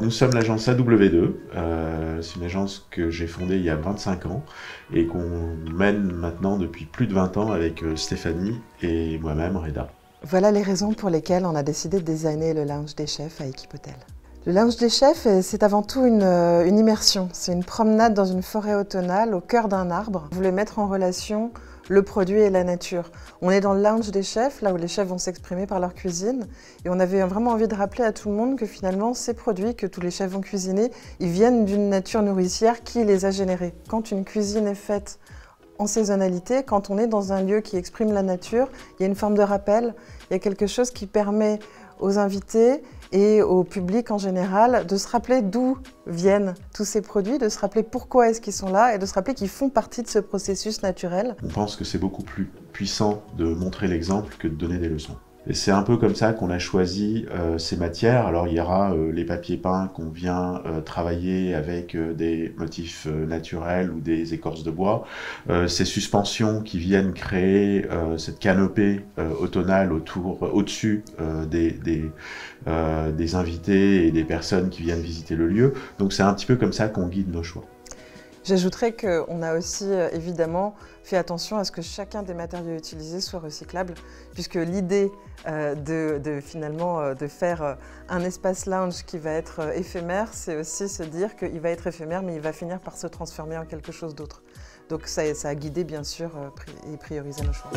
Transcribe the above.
Nous sommes l'agence AW2, c'est une agence que j'ai fondée il y a 25 ans et qu'on mène maintenant depuis plus de 20 ans avec Stéphanie et moi-même, Reda. Voilà les raisons pour lesquelles on a décidé de designer le lounge des chefs à Équipe Hôtel. Le lounge des chefs, c'est avant tout une immersion. C'est une promenade dans une forêt automnale au cœur d'un arbre. On voulait mettre en relation le produit et la nature. On est dans le lounge des chefs, là où les chefs vont s'exprimer par leur cuisine. Et on avait vraiment envie de rappeler à tout le monde que finalement, ces produits que tous les chefs vont cuisiner, ils viennent d'une nature nourricière qui les a générés. Quand une cuisine est faite en saisonnalité, quand on est dans un lieu qui exprime la nature, il y a une forme de rappel, il y a quelque chose qui permet aux invités et au public en général de se rappeler d'où viennent tous ces produits, de se rappeler pourquoi est-ce qu'ils sont là et de se rappeler qu'ils font partie de ce processus naturel. On pense que c'est beaucoup plus puissant de montrer l'exemple que de donner des leçons. Et c'est un peu comme ça qu'on a choisi ces matières. Alors il y aura les papiers peints qu'on vient travailler avec des motifs naturels ou des écorces de bois. Ces suspensions qui viennent créer cette canopée automnale au-dessus des invités et des personnes qui viennent visiter le lieu. Donc c'est un petit peu comme ça qu'on guide nos choix. J'ajouterais qu'on a aussi évidemment fait attention à ce que chacun des matériaux utilisés soit recyclable, puisque l'idée finalement de faire un espace lounge qui va être éphémère, c'est aussi se dire qu'il va être éphémère, mais il va finir par se transformer en quelque chose d'autre. Donc ça a guidé bien sûr et priorisé nos choix.